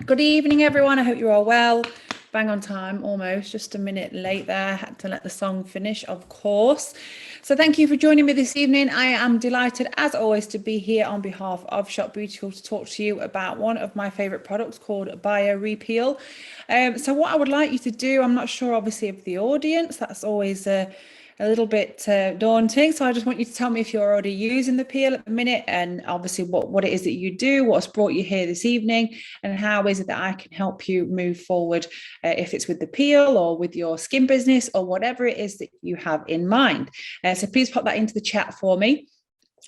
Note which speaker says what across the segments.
Speaker 1: Good evening, everyone. I hope you're all well. Bang on time, almost, just a minute late there. Had to let the song finish, of course. So thank you for joining me this evening. I am delighted, as always, to be here on behalf of Shop Beautiful to talk to you about one of my favourite products called BioRePeel. So what I would like you to do, I'm not sure, obviously, of the audience. That's always a little bit daunting. So I just want you to tell me if you're already using the peel at the minute, and obviously what it is that you do, what's brought you here this evening, and how is it that I can help you move forward, if it's with the peel or with your skin business or whatever it is that you have in mind. So please pop that into the chat for me.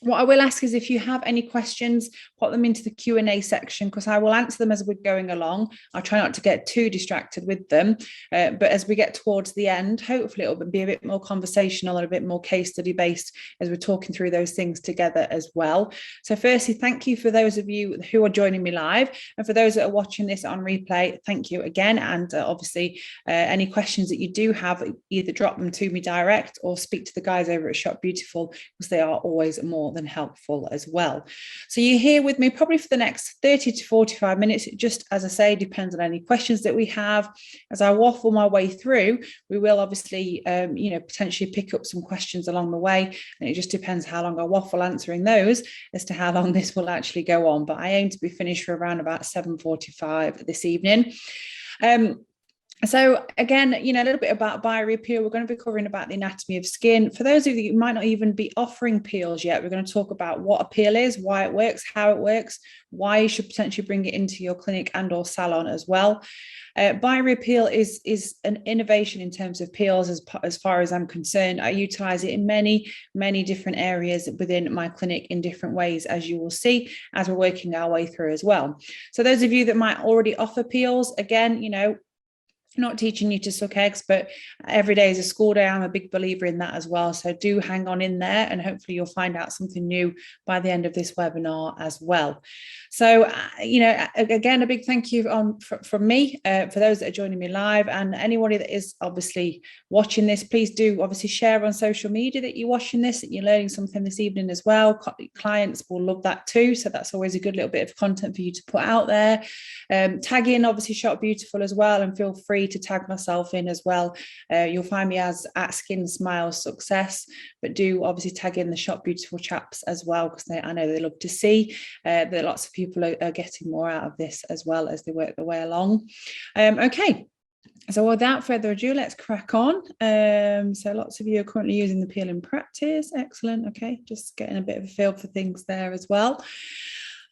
Speaker 1: What I will ask is if you have any questions, put them into the Q&A section, because I will answer them as we're going along. I'll try not to get too distracted with them. But as we get towards the end, hopefully it'll be a bit more conversational and a bit more case study based as we're talking through those things together as well. So firstly, thank you for those of you who are joining me live. And for those that are watching this on replay, thank you again. And obviously, any questions that you do have, either drop them to me direct or speak to the guys over at Shop Beautiful, because they are always more than helpful as well. So you're here with me probably for the next 30 to 45 minutes. It just, as I say, depends on any questions that we have. As I waffle my way through, we will obviously, potentially pick up some questions along the way. And it just depends how long I waffle answering those as to how long this will actually go on. But I aim to be finished for around about 7:45 this evening. So again, a little bit about BioRePeel. We're going to be covering about the anatomy of skin. For those of you who might not even be offering peels yet, we're going to talk about what a peel is, why it works, how it works, why you should potentially bring it into your clinic and or salon as well. BioRePeel is an innovation in terms of peels as far as I'm concerned. I utilize it in many different areas within my clinic in different ways, as you will see as we're working our way through as well. So those of you that might already offer peels, again, not teaching you to suck eggs, but every day is a school day. I'm a big believer in that as well. So do hang on in there, and hopefully you'll find out something new by the end of this webinar as well. So, again, a big thank you from me for those that are joining me live, and anybody that is obviously watching this, please do obviously share on social media that you're watching this, that you're learning something this evening as well. Clients will love that too. So that's always a good little bit of content for you to put out there. Tag in obviously Shop Beautiful as well, and feel free to tag myself in as well. You'll find me as at Skin Smiles Success, but do obviously tag in the Shop Beautiful chaps as well, because I know they love to see that lots of people are getting more out of this as well as they work their way along. Okay. So without further ado, let's crack on. So lots of you are currently using the peel in practice. Excellent. Okay, just getting a bit of a feel for things there as well.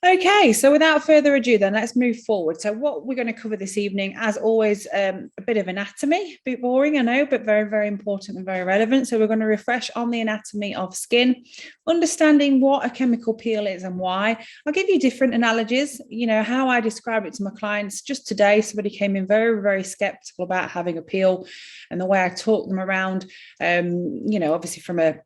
Speaker 1: Okay, so without further ado, then let's move forward. So what we're going to cover this evening, as always, a bit of anatomy, a bit boring, I know, but very, very important and very relevant. So we're going to refresh on the anatomy of skin, understanding what a chemical peel is and why. I'll give you different analogies, how I describe it to my clients. Just today, somebody came in very, very skeptical about having a peel, and the way I talk them around, obviously from a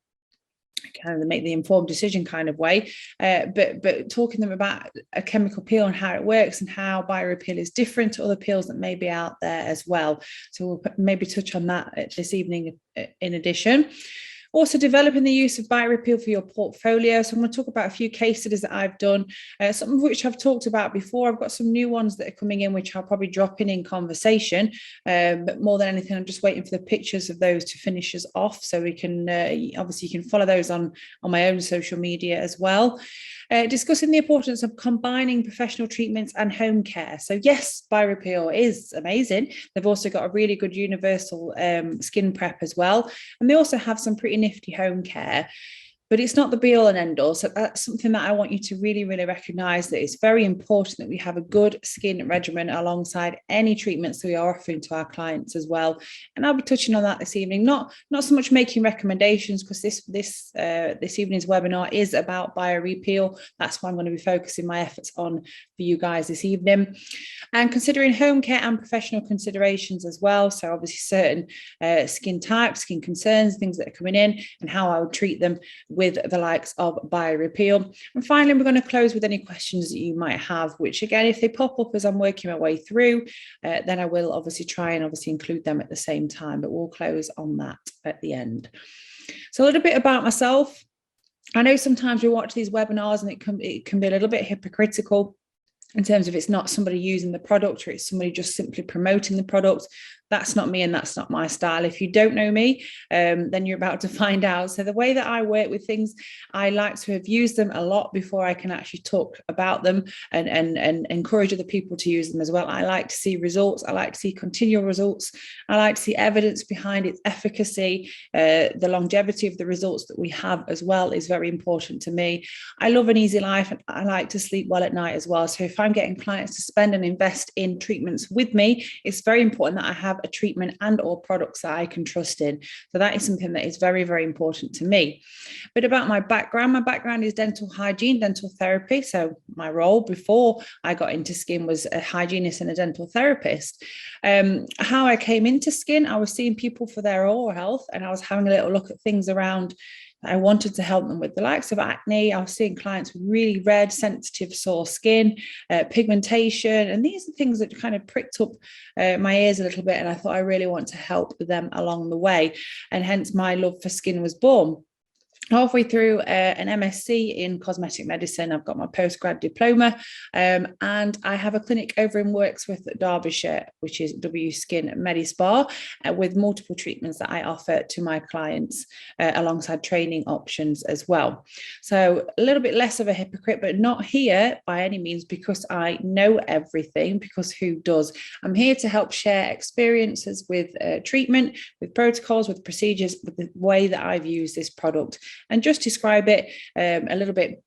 Speaker 1: kind of make the informed decision kind of way, but talking to them about a chemical peel and how it works and how BioRePeel is different to other peels that may be out there as well. So we'll maybe touch on that this evening in addition. Also developing the use of BioRePeel for your portfolio. So I'm going to talk about a few case studies that I've done, some of which I've talked about before. I've got some new ones that are coming in, which I'll probably drop in conversation. But more than anything, I'm just waiting for the pictures of those to finish us off. So we can, obviously you can follow those on my own social media as well. Discussing the importance of combining professional treatments and home care. So yes, BioRePeel is amazing. They've also got a really good universal skin prep as well. And they also have some pretty nifty home care. But it's not the be all and end all. So that's something that I want you to really, really recognize, that it's very important that we have a good skin regimen alongside any treatments that we are offering to our clients as well. And I'll be touching on that this evening, not so much making recommendations, because this evening's webinar is about BioRePeel. That's what I'm going to be focusing my efforts on for you guys this evening. And considering home care and professional considerations as well. So obviously certain skin types, skin concerns, things that are coming in, and how I would treat them with the likes of BioRePeel. And finally, we're going to close with any questions that you might have, which again, if they pop up as I'm working my way through, then I will obviously try and include them at the same time, but we'll close on that at the end. So a little bit about myself. I know sometimes we watch these webinars and it can be a little bit hypocritical. in terms of it's not somebody using the product or it's somebody just simply promoting the product. That's not me and that's not my style. If you don't know me, then you're about to find out. So the way that I work with things, I like to have used them a lot before I can actually talk about them and encourage other people to use them as well. I like to see results. I like to see continual results. I like to see evidence behind its efficacy. The longevity of the results that we have as well is very important to me. I love an easy life and I like to sleep well at night as well. So if I'm getting clients to spend and invest in treatments with me, it's very important that I have a treatment and or products that I can trust in. So that is something that is very, very important to me. But about my background is dental hygiene, dental therapy. So my role before I got into skin was a hygienist and a dental therapist. How I came into skin, I was seeing people for their oral health and I was having a little look at things around. I wanted to help them with the likes of acne. I was seeing clients with really red, sensitive, sore skin, pigmentation. And these are things that kind of pricked up my ears a little bit. And I thought I really want to help them along the way. And hence my love for skin was born. Halfway through an MSc in cosmetic medicine, I've got my postgrad diploma, and I have a clinic over in Wirksworth, Derbyshire, which is W Skin Medispa, with multiple treatments that I offer to my clients alongside training options as well. So a little bit less of a hypocrite, but not here by any means because I know everything, because who does? I'm here to help share experiences with treatment, with protocols, with procedures, with the way that I've used this product. And just describe it a little bit,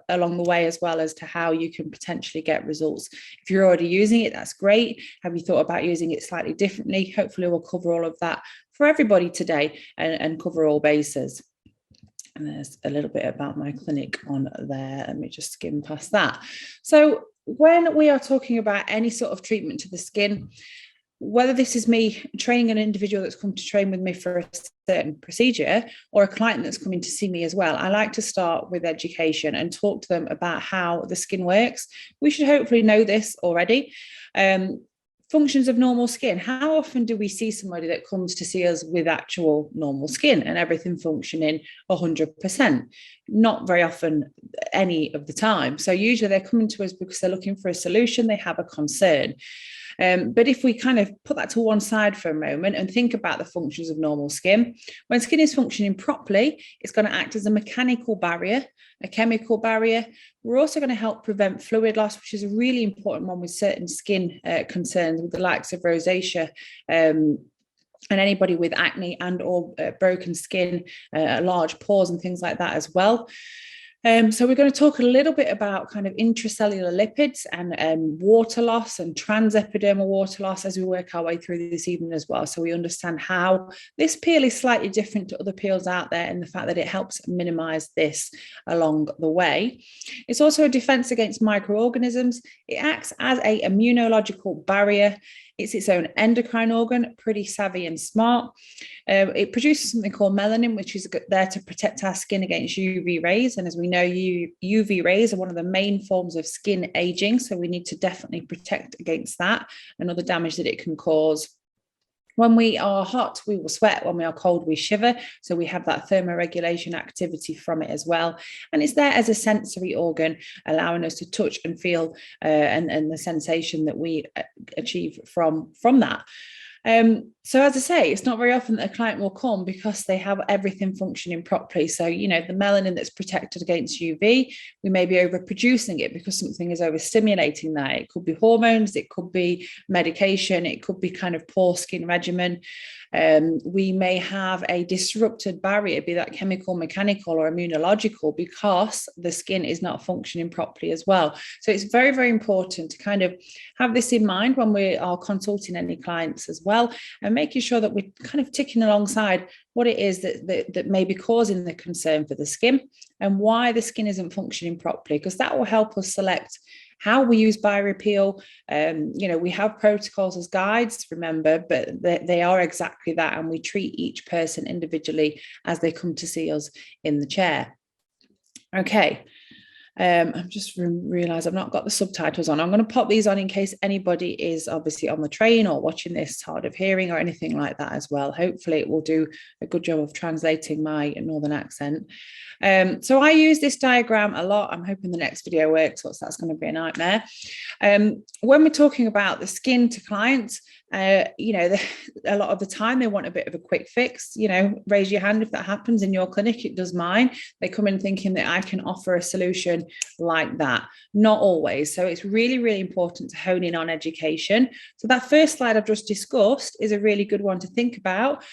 Speaker 1: along the way as well as to how you can potentially get results. If you're already using it, that's great. Have you thought about using it slightly differently? Hopefully we'll cover all of that for everybody today and cover all bases. And there's a little bit about my clinic on there. Let me just skim past that. So when we are talking about any sort of treatment to the skin, whether this is me training an individual that's come to train with me for a certain procedure or a client that's coming to see me as well, I like to start with education and talk to them about how the skin works. We should hopefully know this already. Functions of normal skin. How often do we see somebody that comes to see us with actual normal skin and everything functioning 100%? Not very often, any of the time. So usually they're coming to us because they're looking for a solution, they have a concern. But if we kind of put that to one side for a moment and think about the functions of normal skin, when skin is functioning properly, it's going to act as a mechanical barrier, a chemical barrier. We're also going to help prevent fluid loss, which is a really important one with certain skin concerns, with the likes of rosacea, and anybody with acne and or broken skin, large pores and things like that as well. So we're going to talk a little bit about kind of intracellular lipids and water loss and transepidermal water loss as we work our way through this evening as well. So we understand how this peel is slightly different to other peels out there and the fact that it helps minimize this along the way. It's also a defense against microorganisms. It acts as an immunological barrier. It's its own endocrine organ, pretty savvy and smart. It produces something called melanin, which is there to protect our skin against UV rays. And as we know, UV rays are one of the main forms of skin aging. So we need to definitely protect against that and other damage that it can cause. When we are hot, we will sweat. When we are cold, we shiver. So we have that thermoregulation activity from it as well. And it's there as a sensory organ, allowing us to touch and feel and the sensation that we achieve from that. So as I say, it's not very often that a client will come because they have everything functioning properly. So, the melanin that's protected against UV, we may be overproducing it because something is overstimulating that. It could be hormones, it could be medication, it could be kind of poor skin regimen. We may have a disrupted barrier, be that chemical, mechanical, or immunological, because the skin is not functioning properly as well. So it's very, very important to kind of have this in mind when we are consulting any clients as well, and making sure that we're kind of ticking alongside what it is that may be causing the concern for the skin and why the skin isn't functioning properly, because that will help us select how we use BioRePeel. We have protocols as guides, remember, but they are exactly that. And we treat each person individually as they come to see us in the chair. Okay. I've just realised I've not got the subtitles on. I'm going to pop these on in case anybody is obviously on the train or watching this hard of hearing or anything like that as well. Hopefully it will do a good job of translating my northern accent. So I use this diagram a lot. I'm hoping the next video works, or that's going to be a nightmare. When we're talking about the skin to clients, a lot of the time they want a bit of a quick fix. Raise your hand if that happens in your clinic. It does mine. They come in thinking that I can offer a solution like that. Not always. So it's really, really important to hone in on education. So that first slide I've just discussed is a really good one to think about.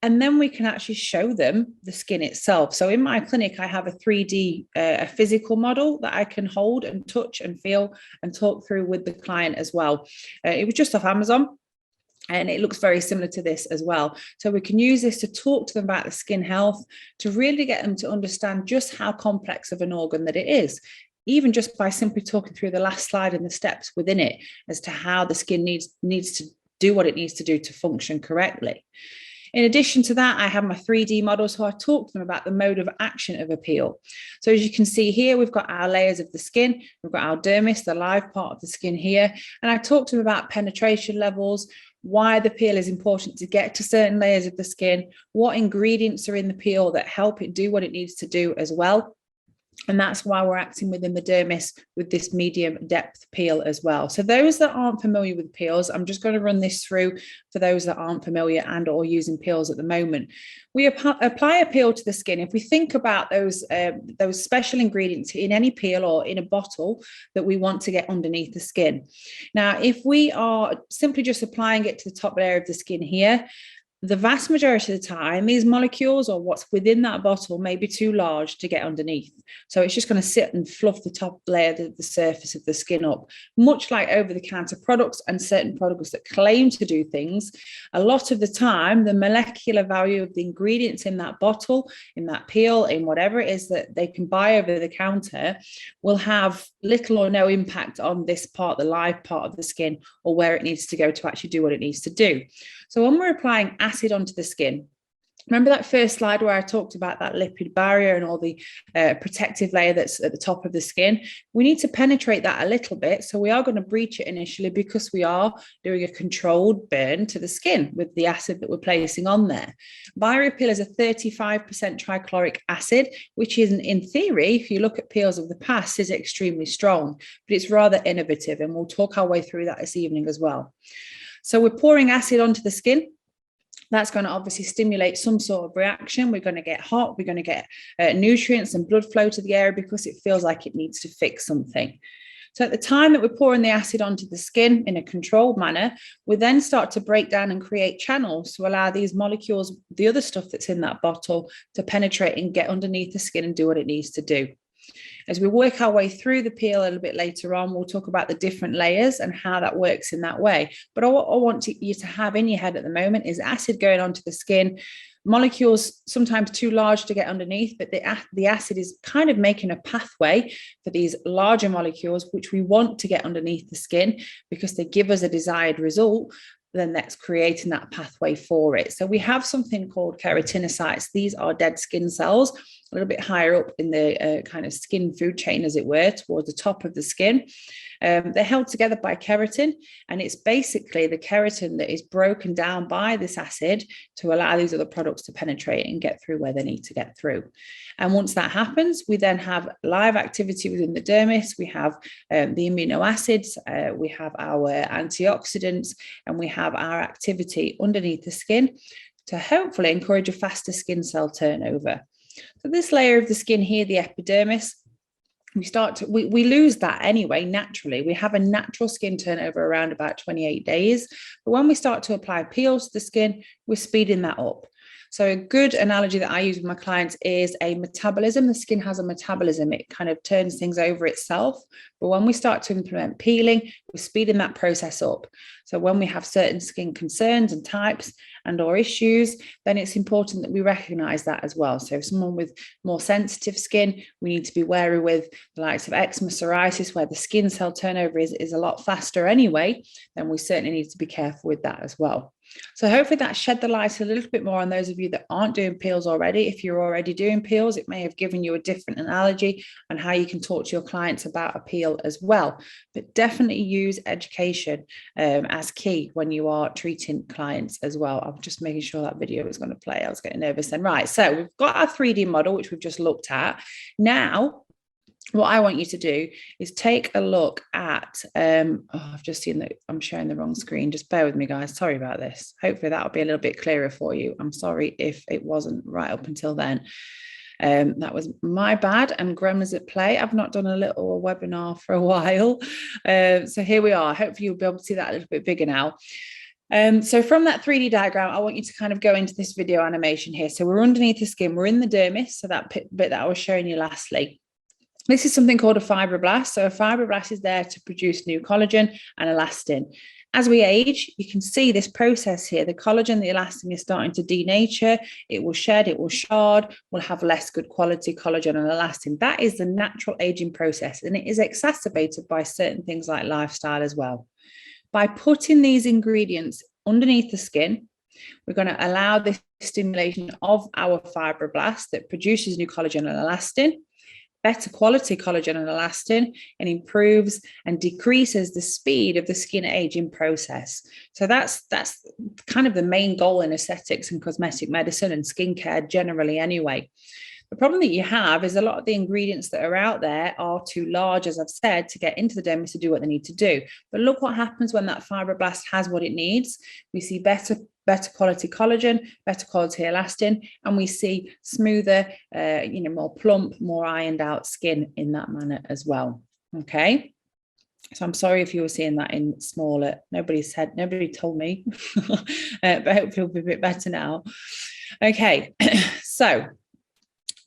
Speaker 1: And then we can actually show them the skin itself. So in my clinic, I have a 3D, a physical model that I can hold and touch and feel and talk through with the client as well. It was just off Amazon. And it looks very similar to this as well. So we can use this to talk to them about the skin health, to really get them to understand just how complex of an organ that it is, even just by simply talking through the last slide and the steps within it as to how the skin needs to do what it needs to do to function correctly. In addition to that, I have my 3D model, so I talk to them about the mode of action of a peel. So as you can see here, we've got our layers of the skin, we've got our dermis, the live part of the skin here, and I talk to them about penetration levels, why the peel is important to get to certain layers of the skin, what ingredients are in the peel that help it do what it needs to do as well. And that's why we're acting within the dermis with this medium depth peel as well. So those that aren't familiar with peels, I'm just going to run this through for those that aren't familiar and or using peels at the moment. We apply a peel to the skin. If we think about those special ingredients in any peel or in a bottle that we want to get underneath the skin. Now, if we are simply just applying it to the top layer of the skin here, the vast majority of the time, these molecules or what's within that bottle may be too large to get underneath. So it's just going to sit and fluff the top layer, the surface of the skin up. Much like over-the-counter products and certain products that claim to do things, a lot of the time, the molecular value of the ingredients in that bottle, in that peel, in whatever it is that they can buy over the counter, will have little or no impact on this part, the live part of the skin, or where it needs to go to actually do what it needs to do. So when we're applying acid onto the skin, remember that first slide where I talked about that lipid barrier and all the protective layer that's at the top of the skin? We need to penetrate that a little bit. So we are going to breach it initially because we are doing a controlled burn to the skin with the acid that we're placing on there. BioRePeel is a 35% trichloric acid, which is, in theory, if you look at peels of the past, is extremely strong, but it's rather innovative. And we'll talk our way through that this evening as well. So we're pouring acid onto the skin. That's going to obviously stimulate some sort of reaction. We're going to get hot. We're going to get nutrients and blood flow to the area because it feels like it needs to fix something. So at the time that we're pouring the acid onto the skin in a controlled manner, we then start to break down and create channels to allow these molecules, the other stuff that's in that bottle, to penetrate and get underneath the skin and do what it needs to do. As we work our way through the peel a little bit later on, we'll talk about the different layers and how that works in that way. But what I want you to have in your head at the moment is acid going onto the skin, molecules sometimes too large to get underneath, but the acid is kind of making a pathway for these larger molecules, which we want to get underneath the skin because they give us a desired result. Then that's creating that pathway for it. So we have something called keratinocytes. These are dead skin cells, a little bit higher up in the kind of skin food chain, as it were, towards the top of the skin. They're held together by keratin, and it's basically the keratin that is broken down by this acid to allow these other products to penetrate and get through where they need to get through. And once that happens, we then have live activity within the dermis. We have the amino acids, we have our antioxidants, and we have our activity underneath the skin to hopefully encourage a faster skin cell turnover. So this layer of the skin here, the epidermis, we lose that anyway, naturally. We have a natural skin turnover around about 28 days. But when we start to apply peels to the skin, we're speeding that up. So a good analogy that I use with my clients is a metabolism. The skin has a metabolism. It kind of turns things over itself. But when we start to implement peeling, we're speeding that process up. So when we have certain skin concerns and types and or issues, then it's important that we recognize that as well. So if someone with more sensitive skin, we need to be wary with the likes of eczema, psoriasis, where the skin cell turnover is a lot faster anyway, then we certainly need to be careful with that as well. So hopefully that shed the light a little bit more on those of you that aren't doing peels already. If you're already doing peels, it may have given you a different analogy on how you can talk to your clients about a peel as well. But definitely use education as key when you are treating clients as well. I'm just making sure that video is going to play. I was getting nervous then. Right, so we've got our 3D model, which we've just looked at. Now, what I want you to do is take a look at, I've just seen that I'm sharing the wrong screen. Just bear with me, guys. Sorry about this. Hopefully that'll be a little bit clearer for you. I'm sorry if it wasn't right up until then. That was my bad, and gremlins at play. I've not done a little webinar for a while. So here we are. Hopefully you'll be able to see that a little bit bigger now. So from that 3D diagram, I want you to kind of go into this video animation here. So we're underneath the skin. We're in the dermis. So that bit that I was showing you lastly. This is something called a fibroblast. So a fibroblast is there to produce new collagen and elastin. As we age, you can see this process here. The collagen, the elastin is starting to denature. It will shed, it will shard, we'll have less good quality collagen and elastin. That is the natural aging process, and it is exacerbated by certain things like lifestyle as well. By putting these ingredients underneath the skin, we're going to allow this stimulation of our fibroblast that produces new collagen and elastin, better quality collagen and elastin, and improves and decreases the speed of the skin aging process. So that's kind of the main goal in aesthetics and cosmetic medicine and skincare generally anyway. The problem that you have is a lot of the ingredients that are out there are too large, as I've said, to get into the dermis to do what they need to do. But look what happens when that fibroblast has what it needs. We see better quality collagen, better quality elastin, and we see smoother, more plump, more ironed out skin in that manner as well. Okay. So I'm sorry if you were seeing that in smaller. Nobody told me, but hopefully it'll be a bit better now. Okay. So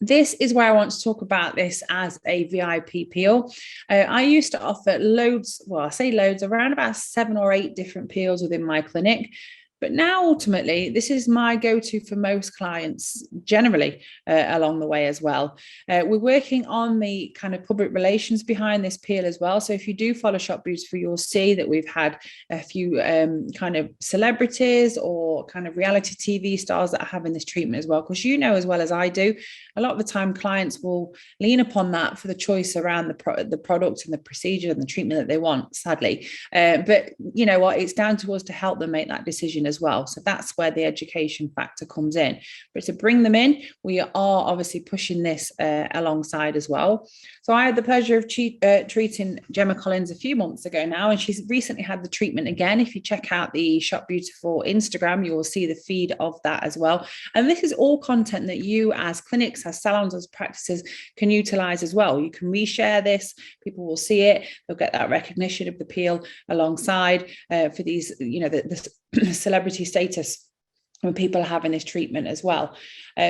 Speaker 1: this is where I want to talk about this as a VIP peel. I used to offer loads, well, I say loads, around about 7 or 8 different peels within my clinic. But now, ultimately, this is my go-to for most clients generally along the way as well. We're working on the kind of public relations behind this peel as well. So if you do follow Shop Beautiful, you'll see that we've had a few kind of celebrities or kind of reality TV stars that are having this treatment as well. Because you know as well as I do, a lot of the time clients will lean upon that for the choice around the product and the procedure and the treatment that they want, sadly. But you know what, it's down to us to help them make that decision as well. So that's where the education factor comes in. But to bring them in, we are obviously pushing this alongside as well. So I had the pleasure of treating Gemma Collins a few months ago now, and she's recently had the treatment again. If you check out the Shop Beautiful Instagram, you will see the feed of that as well. And this is all content that you as clinics, as salons, as practices can utilize as well. You can reshare this, people will see it, they'll get that recognition of the peel alongside for these, the celebrity status when people are having this treatment as well.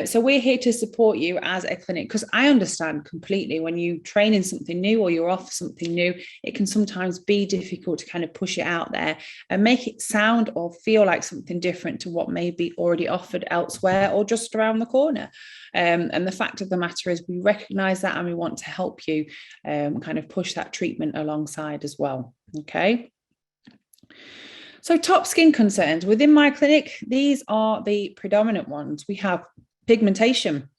Speaker 1: So we're here to support you as a clinic, because I understand completely when you train in something new or you're off something new, it can sometimes be difficult to kind of push it out there and make it sound or feel like something different to what may be already offered elsewhere or just around the corner. And the fact of the matter is we recognize that and we want to help you kind of push that treatment alongside as well. Okay. So top skin concerns within my clinic, these are the predominant ones. We have pigmentation.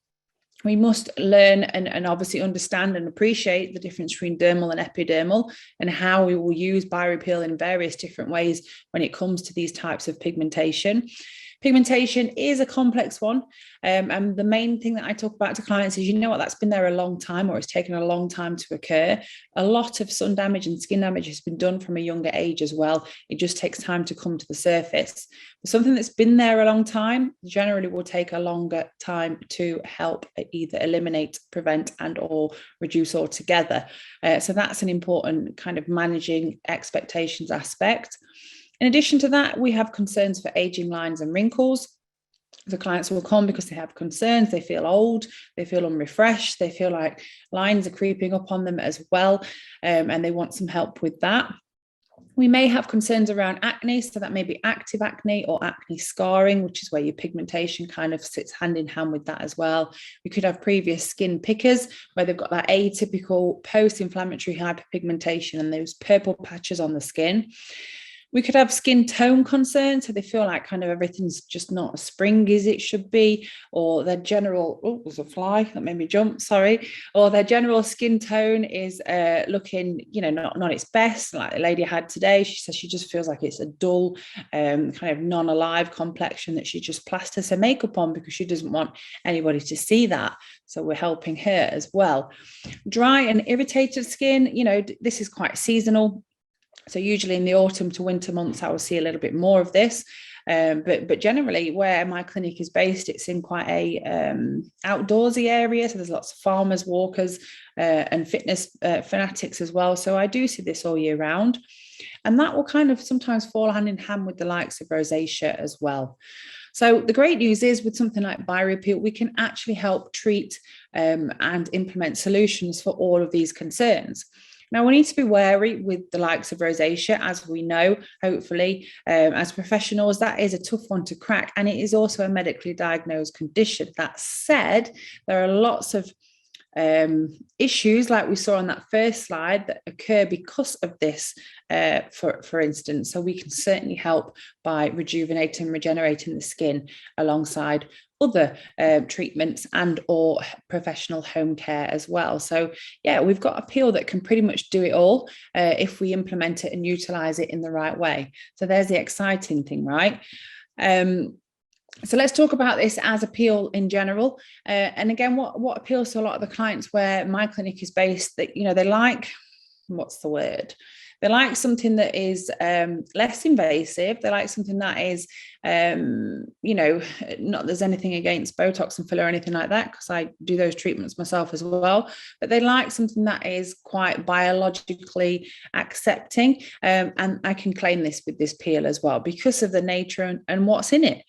Speaker 1: We must learn and obviously understand and appreciate the difference between dermal and epidermal and how we will use BioRePeel in various different ways when it comes to these types of pigmentation. Pigmentation is a complex one. And the main thing that I talk about to clients is, that's been there a long time, or it's taken a long time to occur. A lot of sun damage and skin damage has been done from a younger age as well. It just takes time to come to the surface. But something that's been there a long time generally will take a longer time to help either eliminate, prevent, and or reduce altogether. So that's an important kind of managing expectations aspect. In addition to that, we have concerns for aging lines and wrinkles. The clients will come because they have concerns, they feel old, they feel unrefreshed, they feel like lines are creeping up on them as well, and they want some help with that. We may have concerns around acne, so that may be active acne or acne scarring, which is where your pigmentation kind of sits hand in hand with that as well. We could have previous skin pickers where they've got that atypical post-inflammatory hyperpigmentation and those purple patches on the skin. We could have skin tone concerns, so they feel like kind of everything's just not as springy as it should be, or their general, oh, there's a fly that made me jump, sorry, or their general skin tone is looking, not its best, like the lady had today. She says she just feels like it's a dull, kind of non-alive complexion that she just plasters her makeup on because she doesn't want anybody to see that. So we're helping her as well. Dry and irritated skin, this is quite seasonal. So usually in the autumn to winter months, I will see a little bit more of this. But generally, where my clinic is based, it's in quite a outdoorsy area. So there's lots of farmers, walkers, and fitness fanatics as well. So I do see this all year round. And that will kind of sometimes fall hand in hand with the likes of rosacea as well. So the great news is with something like BioRePeel, we can actually help treat and implement solutions for all of these concerns. Now, we need to be wary with the likes of rosacea, as we know, hopefully, as professionals, that is a tough one to crack. And it is also a medically diagnosed condition. That said, there are lots of issues like we saw on that first slide that occur because of this, for instance. So we can certainly help by rejuvenating, regenerating the skin alongside other treatments and or professional home care as well. So yeah, we've got a peel that can pretty much do it all if we implement it and utilize it in the right way. So there's the exciting thing, right? So let's talk about this as a peel in general. And again, what appeals to a lot of the clients where my clinic is based, that, they like, what's the word? They like something that is less invasive. They like something that is, not there's anything against Botox and filler or anything like that, because I do those treatments myself as well. But they like something that is quite biologically accepting. And I can claim this with this peel as well because of the nature and what's in it.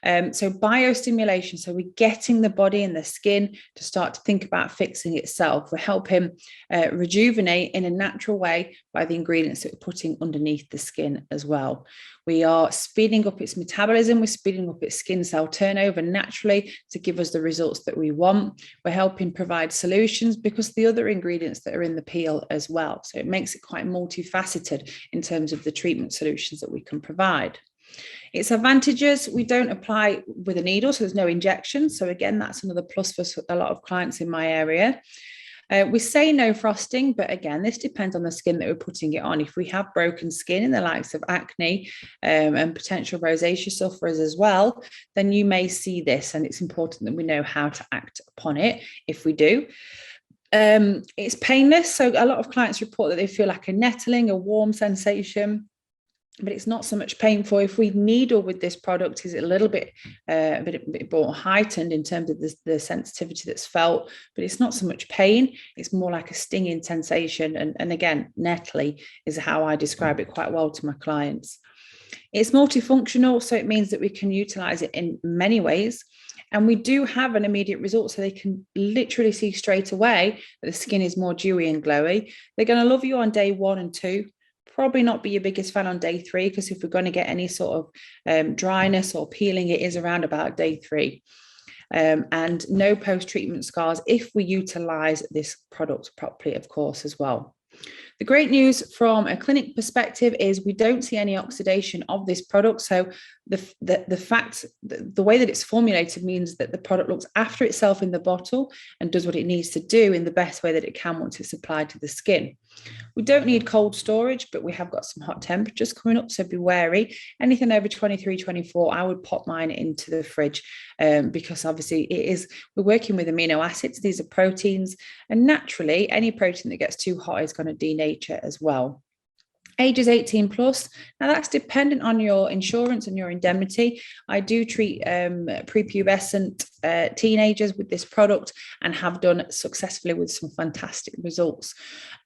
Speaker 1: So biostimulation, so we're getting the body and the skin to start to think about fixing itself. We're helping rejuvenate in a natural way by the ingredients that we're putting underneath the skin as well. We are speeding up its metabolism. We're speeding up its skin cell turnover naturally to give us the results that we want. We're helping provide solutions because of the other ingredients that are in the peel as well. So it makes it quite multifaceted in terms of the treatment solutions that we can provide. Its advantages: we don't apply with a needle, so there's no injection. So again, that's another plus for a lot of clients in my area. We say no frosting, but again, this depends on the skin that we're putting it on. If we have broken skin in the likes of acne and potential rosacea sufferers as well, then you may see this, and it's important that we know how to act upon it if we do. It's painless, so a lot of clients report that they feel like a nettling, a warm sensation, but it's not so much painful. If we needle with this product, is it a little bit more heightened in terms of the sensitivity that's felt, but it's not so much pain. It's more like a stinging sensation. And again, nettly is how I describe it quite well to my clients. It's multifunctional, so it means that we can utilize it in many ways. And we do have an immediate result, so they can literally see straight away that the skin is more dewy and glowy. They're going to love you on day 1 and 2. Probably not be your biggest fan on day 3, because if we're going to get any sort of dryness or peeling, it is around about day 3. And no post-treatment scars if we utilize this product properly, of course, as well. The great news from a clinic perspective is we don't see any oxidation of this product. So the way that it's formulated means that the product looks after itself in the bottle and does what it needs to do in the best way that it can once it's applied to the skin. We don't need cold storage, but we have got some hot temperatures coming up, so be wary. Anything over 23, 24, I would pop mine into the fridge because obviously we're working with amino acids. These are proteins, and naturally any protein that gets too hot is going to denature as well. Ages 18 plus. Now that's dependent on your insurance and your indemnity. I do treat prepubescent teenagers with this product and have done successfully with some fantastic results.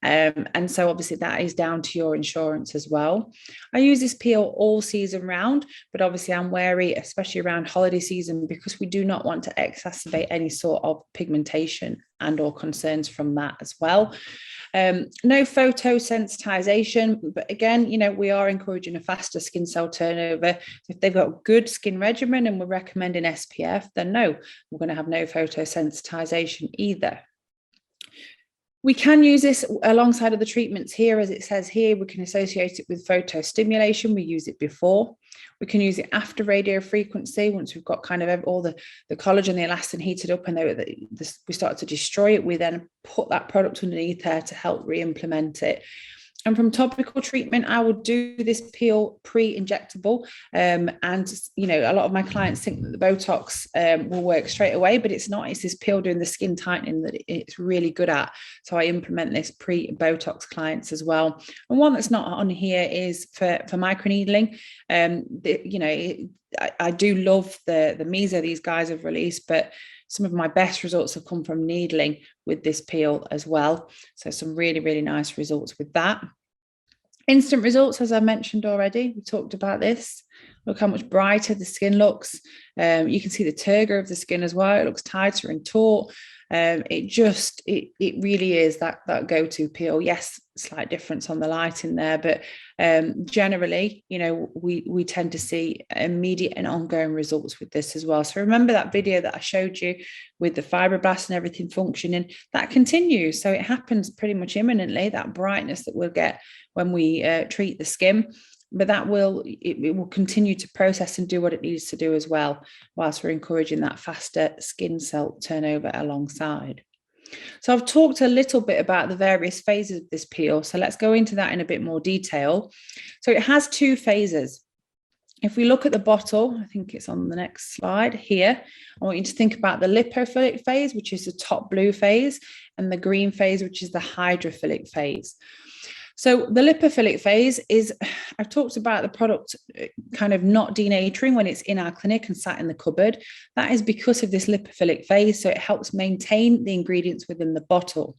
Speaker 1: And so obviously that is down to your insurance as well. I use this peel all season round, but obviously I'm wary, especially around holiday season, because we do not want to exacerbate any sort of pigmentation and or concerns from that as well. No photosensitization, but again, we are encouraging a faster skin cell turnover. If they've got good skin regimen and we're recommending SPF, then no, we're going to have no photosensitization either. We can use this alongside of the treatments here, as it says here. We can associate it with photostimulation. We use it before. We can use it after radio frequency. Once we've got kind of all the collagen, the elastin heated up and we start to destroy it, we then put that product underneath there to help re-implement it. And from topical treatment, I would do this peel pre-injectable. And, a lot of my clients think that the Botox will work straight away, but it's not. It's this peel doing the skin tightening that it's really good at. So I implement this pre-Botox clients as well. And one that's not on here is for microneedling. I do love the meso these guys have released, but some of my best results have come from needling with this peel as well. So some really, really nice results with that. Instant results, as I mentioned already, we talked about this. Look how much brighter the skin looks. You can see the turgor of the skin as well. It looks tighter and taut. It really is that go-to peel. Yes, slight difference on the lighting there, but generally, we tend to see immediate and ongoing results with this as well. So remember that video that I showed you with the fibroblasts and everything functioning, that continues. So it happens pretty much imminently, that brightness that we'll get when we treat the skin. But it will continue to process and do what it needs to do as well, whilst we're encouraging that faster skin cell turnover alongside. So I've talked a little bit about the various phases of this peel. So let's go into that in a bit more detail. So it has two phases. If we look at the bottle, I think it's on the next slide here, I want you to think about the lipophilic phase, which is the top blue phase, and the green phase, which is the hydrophilic phase. So the lipophilic phase is, I've talked about the product kind of not denaturing when it's in our clinic and sat in the cupboard. That is because of this lipophilic phase. So it helps maintain the ingredients within the bottle.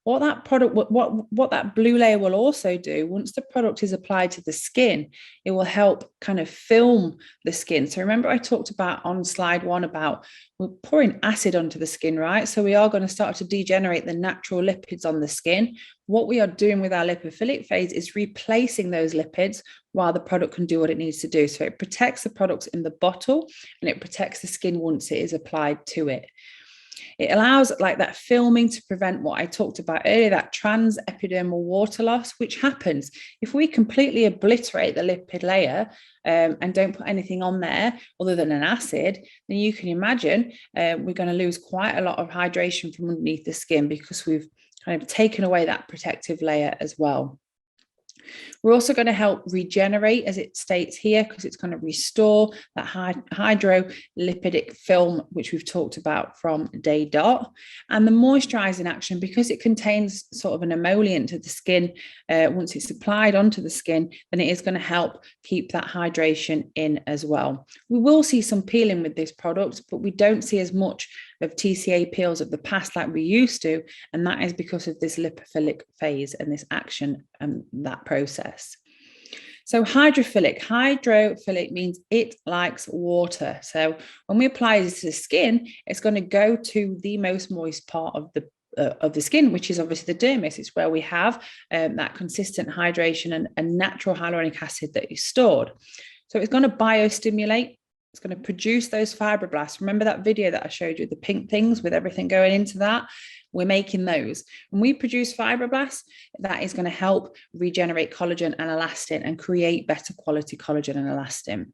Speaker 1: What that blue layer will also do, once the product is applied to the skin, it will help kind of film the skin. So remember I talked about on slide 1 about we're pouring acid onto the skin, right? So we are going to start to degenerate the natural lipids on the skin. What we are doing with our lipophilic phase is replacing those lipids while the product can do what it needs to do. So it protects the products in the bottle and it protects the skin once it is applied to it. It allows like that filming to prevent what I talked about earlier, that transepidermal water loss, which happens if we completely obliterate the lipid layer and don't put anything on there other than an acid, then you can imagine we're going to lose quite a lot of hydration from underneath the skin because we've kind of taken away that protective layer as well. We're also going to help regenerate, as it states here, because it's going to restore that hydrolipidic film, which we've talked about from day dot. And the moisturizing action, because it contains sort of an emollient to the skin, once it's applied onto the skin, then it is going to help keep that hydration in as well. We will see some peeling with this product, but we don't see as much of TCA peels of the past like we used to, and that is because of this lipophilic phase and this action and that process. So hydrophilic means it likes water. So when we apply this to the skin, it's going to go to the most moist part of the skin, which is obviously the dermis. It's where we have that consistent hydration and natural hyaluronic acid that is stored. So it's going to biostimulate. It's going to produce those fibroblasts. Remember that video that I showed you, the pink things with everything going into that? We're making those. When we produce fibroblasts, that is going to help regenerate collagen and elastin and create better quality collagen and elastin.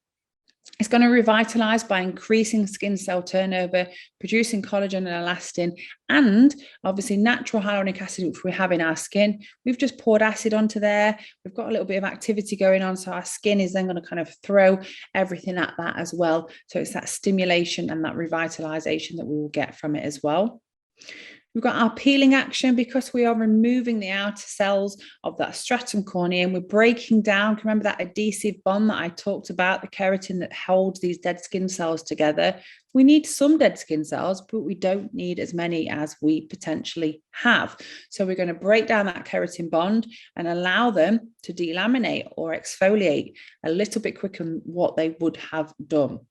Speaker 1: It's going to revitalize by increasing skin cell turnover, producing collagen and elastin, and obviously natural hyaluronic acid, which we have in our skin. We've just poured acid onto there. We've got a little bit of activity going on. So our skin is then going to kind of throw everything at that as well. So it's that stimulation and that revitalization that we will get from it as well. We've got our peeling action because we are removing the outer cells of that stratum corneum. We're breaking down, remember that adhesive bond that I talked about, the keratin that holds these dead skin cells together. We need some dead skin cells, but we don't need as many as we potentially have. So we're going to break down that keratin bond and allow them to delaminate or exfoliate a little bit quicker than what they would have done.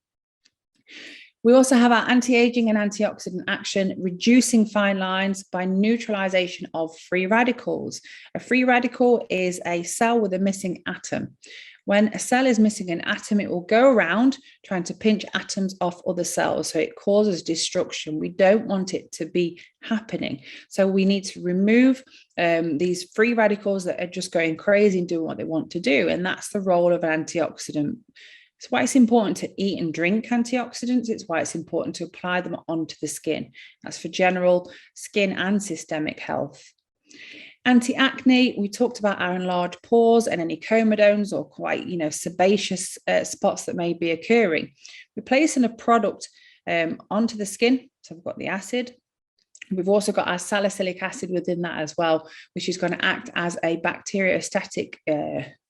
Speaker 1: We also have our anti-aging and antioxidant action, reducing fine lines by neutralization of free radicals. A free radical is a cell with a missing atom. When a cell is missing an atom, it will go around trying to pinch atoms off other cells. So it causes destruction. We don't want it to be happening. So we need to remove these free radicals that are just going crazy and doing what they want to do. And that's the role of an antioxidant. It's why it's important to eat and drink antioxidants. It's why it's important to apply them onto the skin. That's for general skin and systemic health. Anti-acne, we talked about our enlarged pores and any comedones or quite, sebaceous spots that may be occurring. We're placing a product onto the skin. So we've got the acid. We've also got our salicylic acid within that as well, which is going to act as a bacteriostatic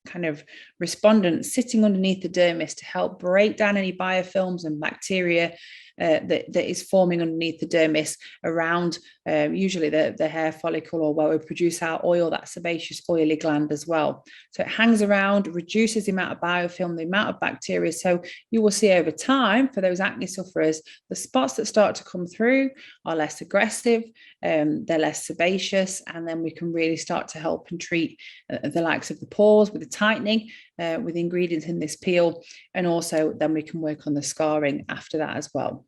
Speaker 1: kind of respondent sitting underneath the dermis to help break down any biofilms and bacteria that is forming underneath the dermis around usually the hair follicle, or where we produce our oil, that sebaceous oily gland as well. So it hangs around, reduces the amount of biofilm, the amount of bacteria. So you will see over time, for those acne sufferers, the spots that start to come through are less aggressive, they're less sebaceous, and then we can really start to help and treat the likes of the pores with the tightening with ingredients in this peel, and also then we can work on the scarring after that as well.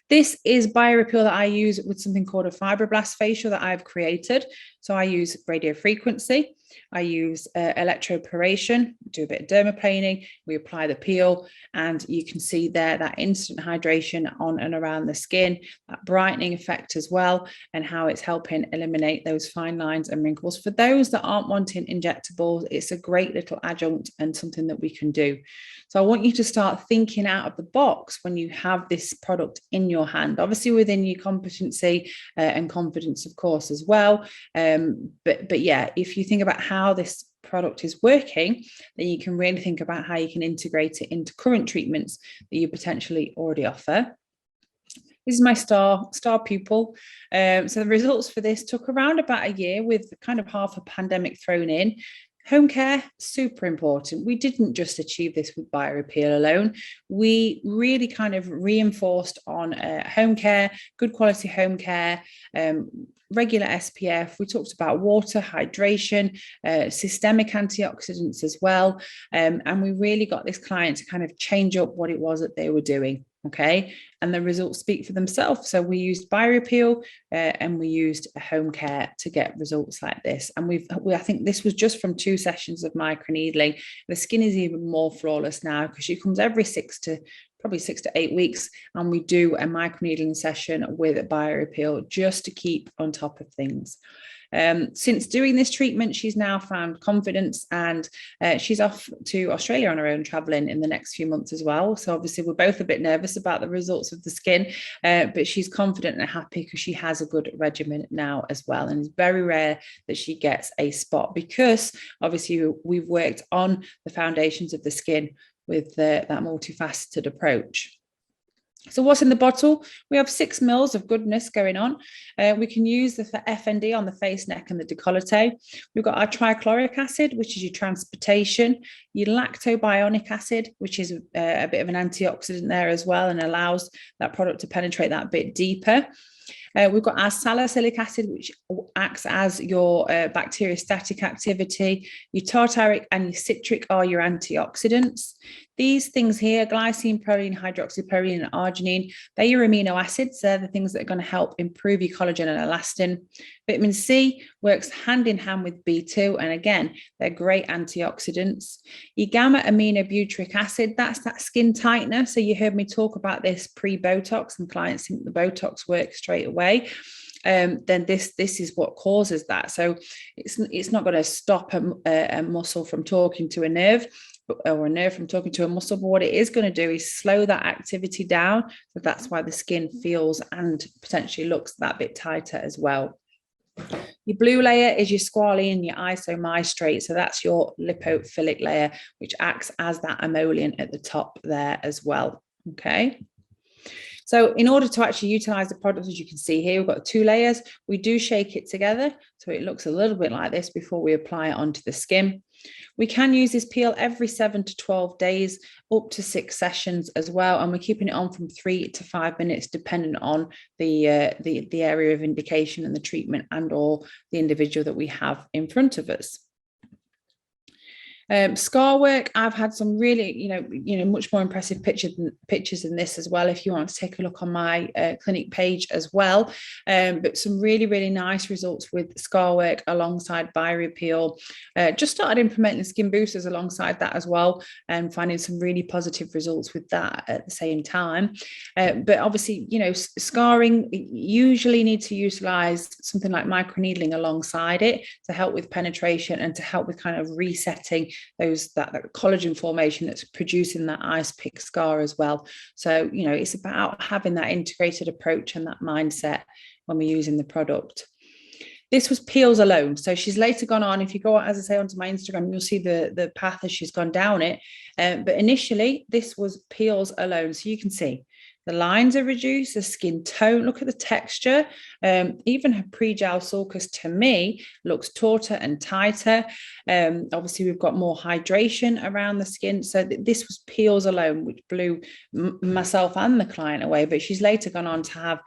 Speaker 1: This is BioRePeel that I use with something called a fibroblast facial that I've created. So I use radio frequency, I use electroporation, do a bit of dermaplaning, we apply the peel, and you can see there that instant hydration on and around the skin, that brightening effect as well, and how it's helping eliminate those fine lines and wrinkles. For those that aren't wanting injectables, it's a great little adjunct and something that we can do. So I want you to start thinking out of the box when you have this product in your hand, obviously within your competency and confidence, of course, as well. But yeah, if you think about how this product is working, then you can really think about how you can integrate it into current treatments that you potentially already offer. This is my star pupil. So the results for this took around about a year, with kind of half a pandemic thrown in. Home care, super important. We didn't just achieve this with BioRePeel alone. We really kind of reinforced on home care, good quality home care, regular SPF. We talked about water, hydration, systemic antioxidants as well. And we really got this client to kind of change up what it was that they were doing. Okay, and the results speak for themselves. So we used BioRePeel and we used a home care to get results like this. And I think this was just from 2 sessions of microneedling. The skin is even more flawless now because she comes every 6 to 8 weeks, and we do a microneedling session with BioRePeel just to keep on top of things. Since doing this treatment, she's now found confidence, and she's off to Australia on her own, traveling in the next few months as well. So obviously we're both a bit nervous about the results of the skin, but she's confident and happy because she has a good regimen now as well. And it's very rare that she gets a spot, because obviously we've worked on the foundations of the skin with that multifaceted approach. So what's in the bottle? We have 6 mils of goodness going on. We can use the FND on the face, neck, and the décolleté. We've got our trichloric acid, which is your transportation, your lactobionic acid, which is a bit of an antioxidant there as well, and allows that product to penetrate that bit deeper. We've got our salicylic acid, which acts as your bacteriostatic activity. Your tartaric and your citric are your antioxidants. These things here, glycine, proline, hydroxyproline, and arginine, they're your amino acids. They're the things that are going to help improve your collagen and elastin. Vitamin C works hand in hand with B2, and again, they're great antioxidants. Your gamma aminobutyric acid, that's that skin tightener. So you heard me talk about this pre-Botox, and clients think the Botox works straight away. Then this is what causes that. So it's not going to stop a muscle from talking to a nerve, or a nerve from talking to a muscle, but what it is going to do is slow that activity down. So that's why the skin feels and potentially looks that bit tighter as well. Your blue layer is your squalene and your isomystrate. So that's your lipophilic layer, which acts as that emollient at the top there as well. Okay. So in order to actually utilize the product, as you can see here, we've got 2 layers. We do shake it together, so it looks a little bit like this before we apply it onto the skin. We can use this peel every 7 to 12 days, up to 6 sessions as well. And we're keeping it on from 3 to 5 minutes, depending on the area of indication and the treatment and or the individual that we have in front of us. Scar work, I've had some really, much more impressive pictures than this as well. If you want to take a look on my clinic page as well, but some really, really nice results with scar work alongside BioRePeel. Just started implementing skin boosters alongside that as well, and finding some really positive results with that at the same time. But obviously, scarring, usually need to utilize something like microneedling alongside it to help with penetration and to help with kind of resetting that collagen formation that's producing that ice pick scar as well. So, it's about having that integrated approach and that mindset when we're using the product. This was peels alone. So she's later gone on, if you go, as I say, onto my Instagram, you'll see the path as she's gone down it. But initially, this was peels alone. So you can see the lines are reduced, the skin tone, look at the texture. Even her pre-gel sulcus, to me, looks tauter and tighter. Obviously, we've got more hydration around the skin. So this was peels alone, which blew myself and the client away. But she's later gone on to have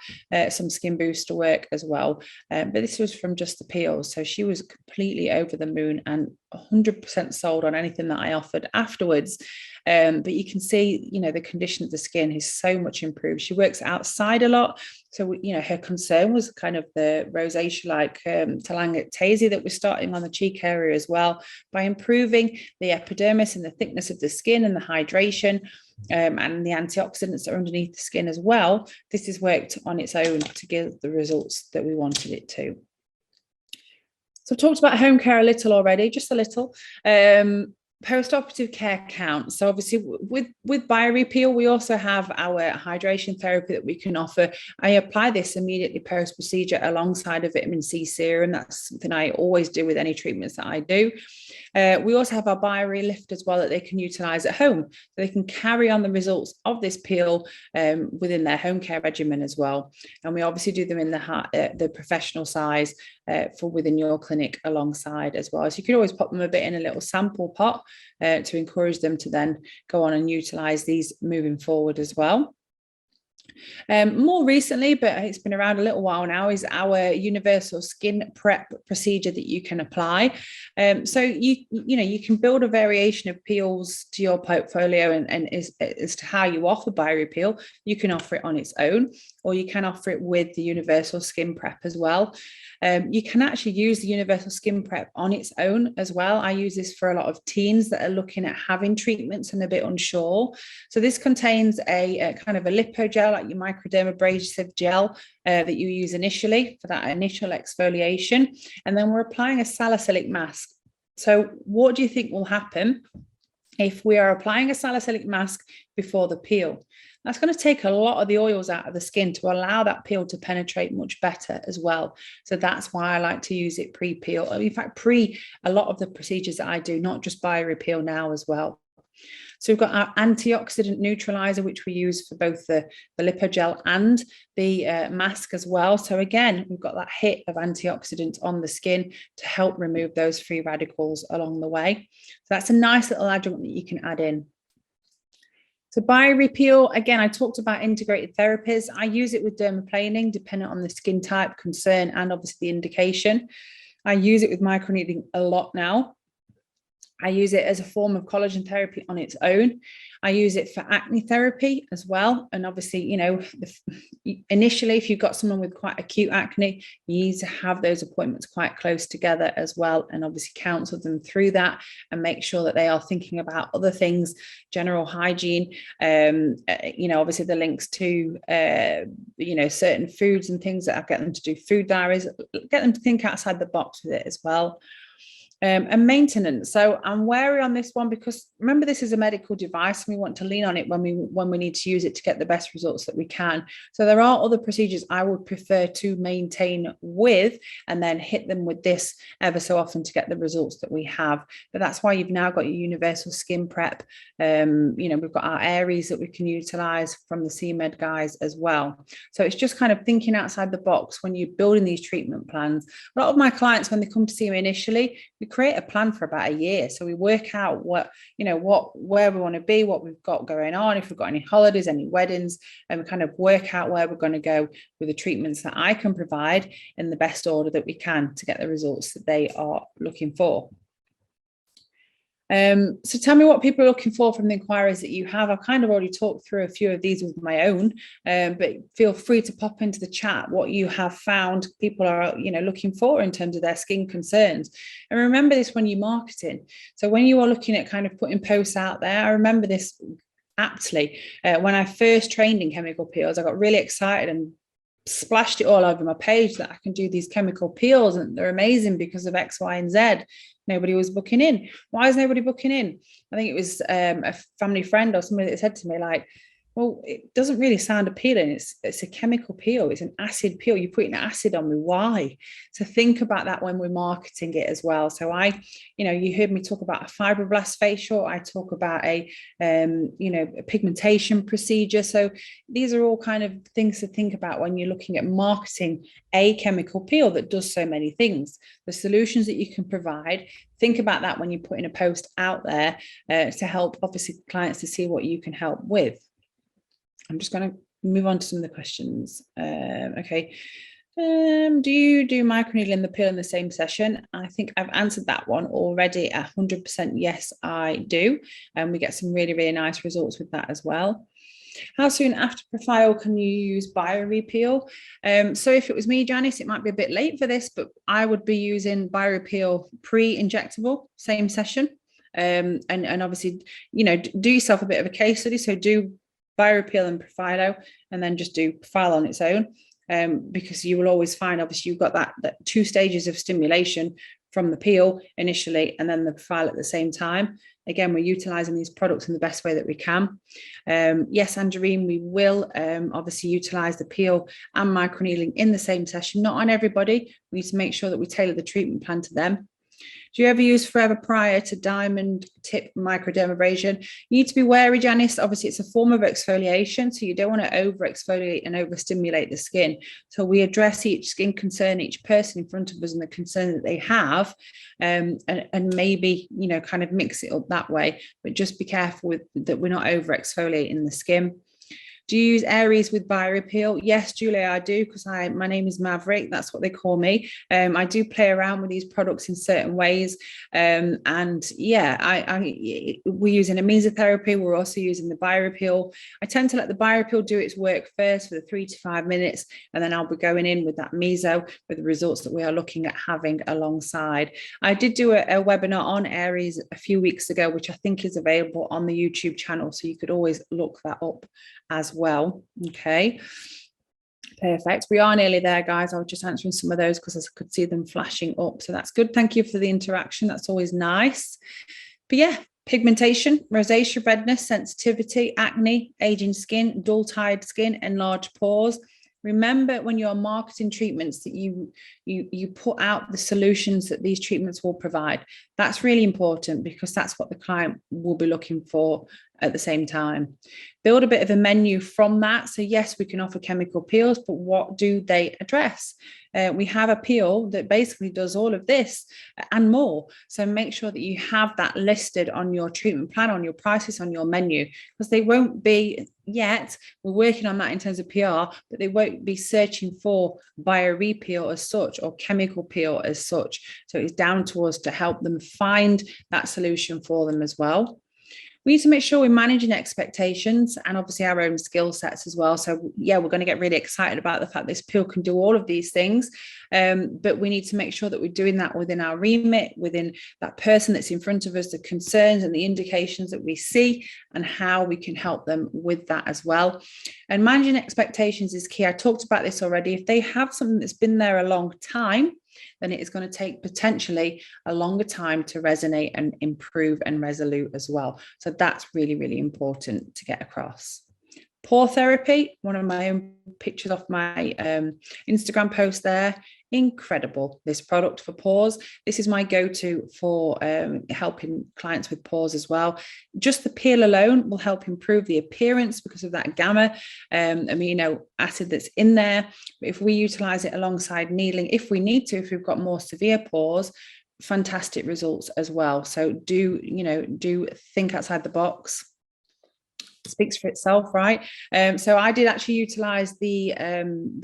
Speaker 1: some skin booster work as well. But this was from just the peels. So she was completely over the moon and 100% sold on anything that I offered afterwards. But you can see, the condition of the skin is so much improved. She works outside a lot. So, her concern was kind of the rosacea-like telangiectasia that we're starting on the cheek area as well. By improving the epidermis and the thickness of the skin and the hydration, and the antioxidants that are underneath the skin as well, this has worked on its own to give the results that we wanted it to. So I've talked about home care a little already, just a little. Post-operative care count. So obviously with BioRePeel, we also have our hydration therapy that we can offer. I apply this immediately post-procedure alongside a vitamin C serum. That's something I always do with any treatments that I do. We also have our BioRelift as well that they can utilize at home. So they can carry on the results of this peel within their home care regimen as well. And we obviously do them in the professional size for within your clinic alongside as well. So you could always pop them a bit in a little sample pot to encourage them to then go on and utilize these moving forward as well. More recently, but it's been around a little while now, is our universal skin prep procedure that you can apply. So you can build a variation of peels to your portfolio, and as to how you offer BioRePeel, you can offer it on its own, or you can offer it with the universal skin prep as well. You can actually use the universal skin prep on its own as well. I use this for a lot of teens that are looking at having treatments and a bit unsure. So this contains a kind of a lipogel, like your microdermabrasive gel that you use initially for that initial exfoliation. And then we're applying a salicylic mask. So what do you think will happen if we are applying a salicylic mask before the peel? That's going to take a lot of the oils out of the skin to allow that peel to penetrate much better as well. So that's why I like to use it pre-peel. In fact, a lot of the procedures that I do, not just BioRePeel now as well. So we've got our antioxidant neutralizer, which we use for both the lipogel and the mask as well. So again, we've got that hit of antioxidants on the skin to help remove those free radicals along the way. So that's a nice little adjunct that you can add in. So BioRePeel, again, I talked about integrated therapies. I use it with dermaplaning, depending on the skin type, concern, and obviously the indication. I use it with microneedling a lot now. I use it as a form of collagen therapy on its own. I use it for acne therapy as well. And obviously, initially, if you've got someone with quite acute acne, you need to have those appointments quite close together as well. And obviously counsel them through that and make sure that they are thinking about other things, general hygiene, obviously the links to, certain foods and things that I get them to do food diaries, get them to think outside the box with it as well. And maintenance. So I'm wary on this one because remember, this is a medical device and we want to lean on it when we need to use it to get the best results that we can. So there are other procedures I would prefer to maintain with and then hit them with this ever so often to get the results that we have. But that's why you've now got your universal skin prep. We've got our Aries that we can utilize from the CMed guys as well. So it's just kind of thinking outside the box when you're building these treatment plans. A lot of my clients, when they come to see me initially, we create a plan for about a year. So we work out where we want to be, what we've got going on, if we've got any holidays, any weddings, and we kind of work out where we're going to go with the treatments that I can provide in the best order that we can to get the results that they are looking for. So tell me what people are looking for from the inquiries that you have. I've kind of already talked through a few of these with my own, but feel free to pop into the chat what you have found people are, looking for in terms of their skin concerns. And remember this when you're marketing. So when you are looking at kind of putting posts out there, I remember this aptly. When I first trained in chemical peels, I got really excited and splashed it all over my page that I can do these chemical peels and they're amazing because of X, Y, and Z. Nobody was booking in. Why is nobody booking in? I think it was a family friend or somebody that said to me, like, well, it doesn't really sound appealing. It's a chemical peel. It's an acid peel. You're putting acid on me. Why? So think about that when we're marketing it as well. So you heard me talk about a fibroblast facial. I talk about a pigmentation procedure. So these are all kind of things to think about when you're looking at marketing a chemical peel that does so many things. The solutions that you can provide. Think about that when you're putting a post out there to help, obviously, clients to see what you can help with. I'm just going to move on to some of the questions. Okay. Do you do microneedling in the peel in the same session? I think I've answered that one already. 100% yes, I do. And we get some really, really nice results with that as well. How soon after profile can you use BioRePeel? So if it was me, Janice, it might be a bit late for this, but I would be using BioRePeel pre-injectable, same session. And obviously, do yourself a bit of a case study. So do BioRePeel and Profilo, and then just do Profile on its own, because you will always find, obviously, you've got that 2 stages of stimulation from the peel initially and then the Profile at the same time. Again, we're utilizing these products in the best way that we can. Yes, Angeline, we will obviously utilize the peel and microneedling in the same session, not on everybody. We need to make sure that we tailor the treatment plan to them. Do you ever use Forever prior to diamond tip microdermabrasion? You need to be wary, Janice. Obviously, it's a form of exfoliation, so you don't want to over exfoliate and overstimulate the skin. So we address each skin concern, each person in front of us, and the concern that they have, and maybe kind of mix it up that way. But just be careful that we're not over exfoliating the skin. Do you use Aries with BioRePeel? Yes, Julia, I do, because my name is Maverick. That's what they call me. I do play around with these products in certain ways. And yeah, we're using a mesotherapy. We're also using the BioRePeel. I tend to let the BioRePeel do its work first for the 3 to 5 minutes, and then I'll be going in with that meso with the results that we are looking at having alongside. I did do a webinar on Aries a few weeks ago, which I think is available on the YouTube channel. So you could always look that up as well. Okay, perfect. We are nearly there, guys. I was just answering some of those because I could see them flashing up, so that's good. Thank you for the interaction. That's always nice. But yeah, pigmentation, rosacea, redness, sensitivity, acne, aging skin, dull-tired skin, enlarged pores. Remember, when you're marketing treatments, that you put out the solutions that these treatments will provide. That's really important because that's what the client will be looking for at the same time. Build a bit of a menu from that. So yes, we can offer chemical peels, but what do they address? We have a peel that basically does all of this and more. So make sure that you have that listed on your treatment plan, on your prices, on your menu, because they won't be yet. We're working on that in terms of PR, but they won't be searching for BioRePeel as such or chemical peel as such. So it's down to us to help them find that solution for them as well. We need to make sure we're managing expectations and obviously our own skill sets as well. So yeah, we're going to get really excited about the fact this peel can do all of these things. But we need to make sure that we're doing that within our remit, within that person that's in front of us, the concerns and the indications that we see and how we can help them with that as well. And managing expectations is key. I talked about this already. If they have something that's been there a long time, then it is going to take potentially a longer time to resonate and improve and resolute as well. So that's really, really important to get across. Pore therapy, one of my own pictures off my Instagram post there. Incredible, this product for pores. This is my go-to for helping clients with pores as well. Just the peel alone will help improve the appearance because of that gamma amino acid that's in there. If we utilize it alongside needling, if we need to, if we've got more severe pores, fantastic results as well. So do think outside the box. speaks for itself, right? So I did actually utilize the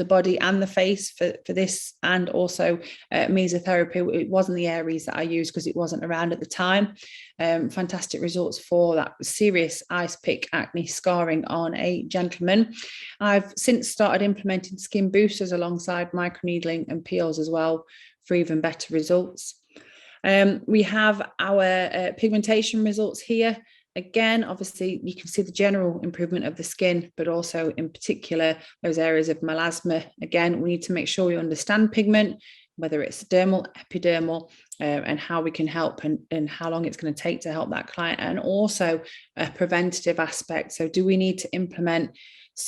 Speaker 1: body and the face for this, and also mesotherapy. It wasn't the Aries that I used because it wasn't around at the time. Fantastic results for that serious ice pick acne scarring on a gentleman. I've since started implementing skin boosters alongside microneedling and peels as well for even better results. We have our pigmentation results here. Again, obviously, you can see the general improvement of the skin, but also in particular, those areas of melasma. Again, we need to make sure we understand pigment, whether it's dermal, epidermal, and how we can help and how long it's going to take to help that client, and also a preventative aspect. So do we need to implement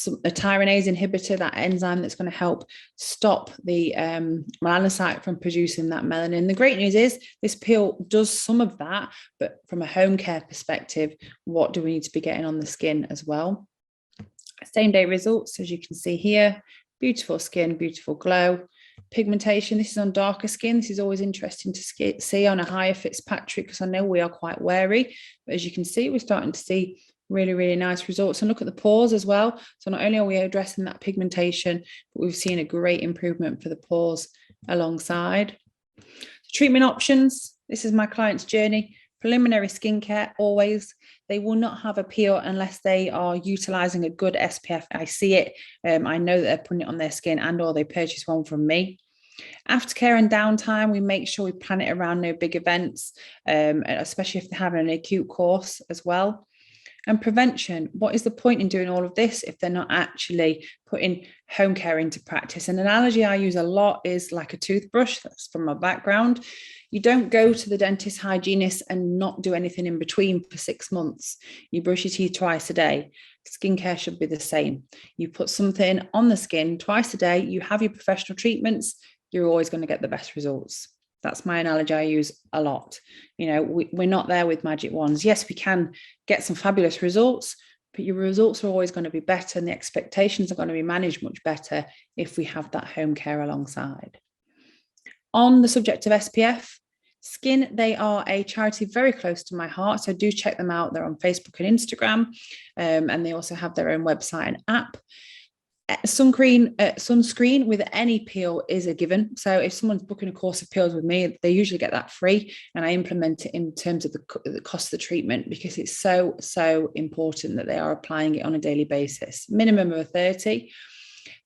Speaker 1: a tyranase inhibitor, that enzyme that's going to help stop the melanocyte from producing that melanin? The great news is this peel does some of that, but from a home care perspective, what do we need to be getting on the skin as well? Same day results, as you can see here, beautiful skin, beautiful glow. Pigmentation, this is on darker skin. This is always interesting to see on a higher Fitzpatrick, because I know we are quite wary, but as you can see, we're starting to see really, really nice results. And look at the pores as well. So not only are we addressing that pigmentation, but we've seen a great improvement for the pores alongside. Treatment options, this is my client's journey. Preliminary skincare, always. They will not have a peel unless they are utilizing a good SPF. I see it. I know that they're putting it on their skin, and or they purchase one from me. Aftercare and downtime, we make sure we plan it around no big events, especially if they're having an acute course as well. And prevention, what is the point in doing all of this if they're not actually putting home care into practice? An analogy I use a lot is like a toothbrush. That's from my background. You don't go to the dentist hygienist and not do anything in between for 6 months. You brush your teeth twice a day. Skincare should be the same. You put something on the skin twice a day, you have your professional treatments, you're always going to get the best results. That's my analogy I use a lot. You know, we're not there with magic wands. Yes, we can get some fabulous results, but your results are always going to be better, and the expectations are going to be managed much better if we have that home care alongside. On the subject of SPF, Skin, they are a charity very close to my heart, so do check them out. They're on Facebook and Instagram, and they also have their own website and app. Sunscreen with any peel is a given. So if someone's booking a course of peels with me, they usually get that free, and I implement it in terms of the cost of the treatment, because it's so important that they are applying it on a daily basis. Minimum of 30.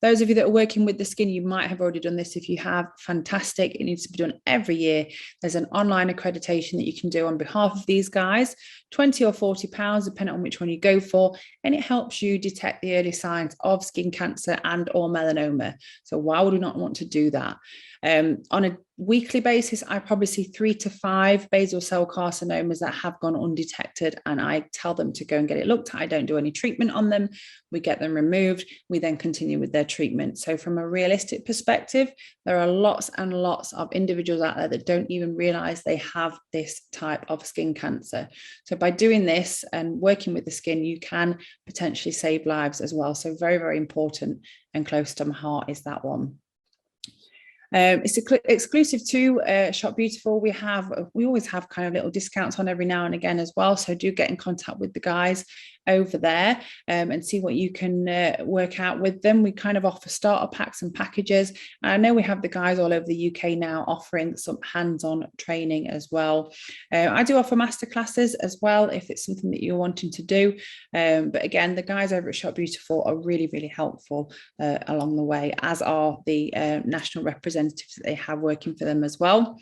Speaker 1: Those of you that are working with the skin, you might have already done this. If you have, fantastic. It needs to be done every year. There's an online accreditation that you can do on behalf of these guys, 20 or 40 pounds, depending on which one you go for. And it helps you detect the early signs of skin cancer and or melanoma. So why would we not want to do that? On a weekly basis, I probably see 3 to 5 basal cell carcinomas that have gone undetected, and I tell them to go and get it looked at. I don't do any treatment on them. We get them removed. We then continue with their treatment. So from a realistic perspective, there are lots and lots of individuals out there that don't even realize they have this type of skin cancer. So by doing this and working with the skin, you can potentially save lives as well. So very, very important and close to my heart is that one. It's exclusive to Shop Beautiful. We always have kind of little discounts on every now and again as well. So do get in contact with the guys over there and see what you can work out with them. We kind of offer starter packs and packages. And I know we have the guys all over the UK now offering some hands-on training as well. I do offer masterclasses as well if it's something that you're wanting to do. But again, the guys over at Shop Beautiful are really, really helpful along the way, as are the national representatives that they have working for them as well.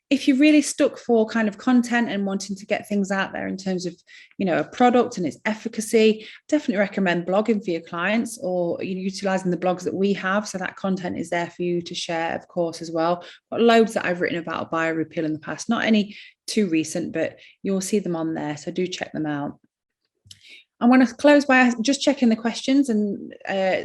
Speaker 1: If you're really stuck for kind of content and wanting to get things out there in terms of, you know, a product and its efficacy, definitely recommend blogging for your clients, or utilizing the blogs that we have. So that content is there for you to share, of course, as well. Got loads that I've written about BioRePeel in the past, not any too recent, but you'll see them on there. So do check them out. I want to close by just checking the questions and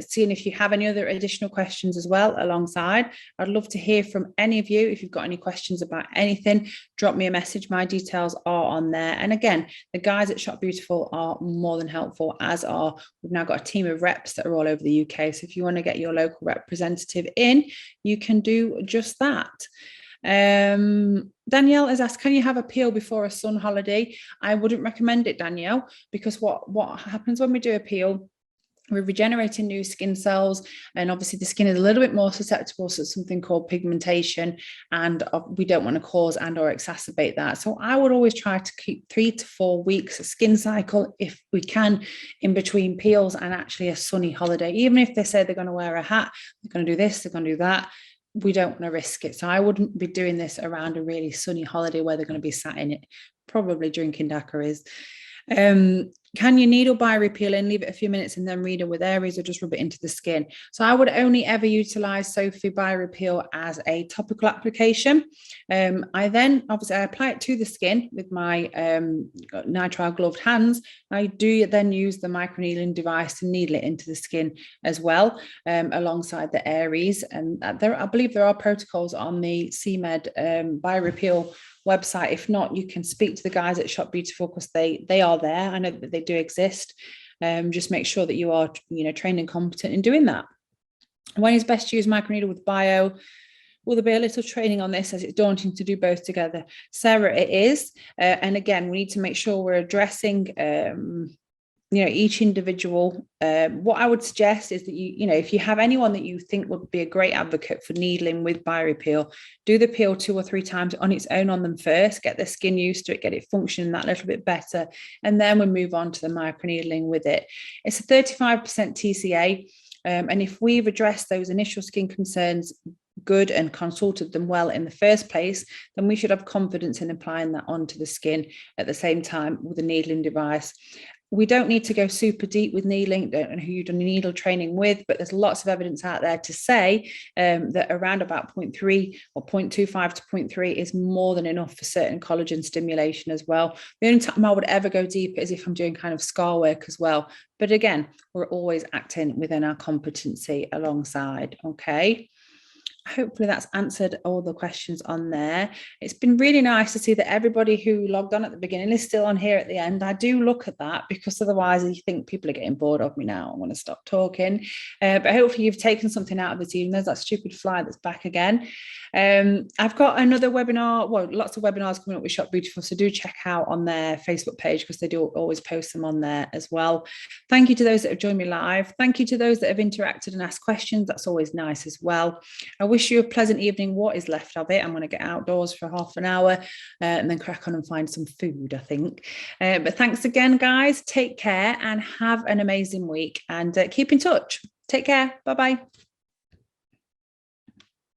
Speaker 1: seeing if you have any other additional questions as well alongside. I'd love to hear from any of you. If you've got any questions about anything, drop me a message. My details are on there. And again, the guys at Shop Beautiful are more than helpful, we've now got a team of reps that are all over the UK. So if you want to get your local representative in, you can do just that. Danielle has asked, can you have a peel before a sun holiday? I wouldn't recommend it, Danielle, because what happens when we do a peel, we're regenerating new skin cells, and obviously the skin is a little bit more susceptible to something called pigmentation, and we don't want to cause and or exacerbate that. So I would always try to keep 3 to 4 weeks a skin cycle if we can, in between peels and actually a sunny holiday. Even if they say they're going to wear a hat, they're going to do this, they're going to do that, we don't want to risk it. So I wouldn't be doing this around a really sunny holiday where they're going to be sat in it, probably drinking daiquiris. Can you needle BioRePeel and leave it a few minutes and then read with Aries, or just rub it into the skin? So I would only ever utilize Sophie BioRePeel as a topical application. I then obviously I apply it to the skin with my nitrile gloved hands. I do then use the microneedling device to needle it into the skin as well, alongside the Aries. And I believe there are protocols on the CMed BioRePeel website. If not, you can speak to the guys at Shop Beautiful, because they are there. I know that they do exist. Just make sure that you are trained and competent in doing that. When is best to use microneedle with bio? Will there be a little training on this, as it's daunting to do both together? Sarah, it is. And again, we need to make sure we're addressing each individual. What I would suggest is that if you have anyone that you think would be a great advocate for needling with BioRePeel, do the peel 2 or 3 times on its own on them first, get their skin used to it, get it functioning that little bit better, and then we'll move on to the microneedling with it. It's a 35% TCA, and if we've addressed those initial skin concerns good and consulted them well in the first place, then we should have confidence in applying that onto the skin at the same time with a needling device. We don't need to go super deep with needling. Don't know who you've done needle training with, but there's lots of evidence out there to say that around about 0.3 or 0.25 to 0.3 is more than enough for certain collagen stimulation as well. The only time I would ever go deep is if I'm doing kind of scar work as well. But again, we're always acting within our competency alongside, okay? Hopefully that's answered all the questions on there. It's been really nice to see that everybody who logged on at the beginning is still on here at the end. I do look at that, because otherwise you think people are getting bored of me now. I'm going to stop talking. But hopefully you've taken something out of it. Even there's that stupid fly that's back again. I've got another webinar, lots of webinars coming up with Shop Beautiful, so do check out on their Facebook page, because they do always post them on there as well. Thank you to those that have joined me live. Thank you to those that have interacted and asked questions. That's always nice as well. I wish you a pleasant evening, what is left of it. I'm going to get outdoors for half an hour and then crack on and find some food, I think. But thanks again, guys. Take care and have an amazing week, and keep in touch. Take care. Bye-bye.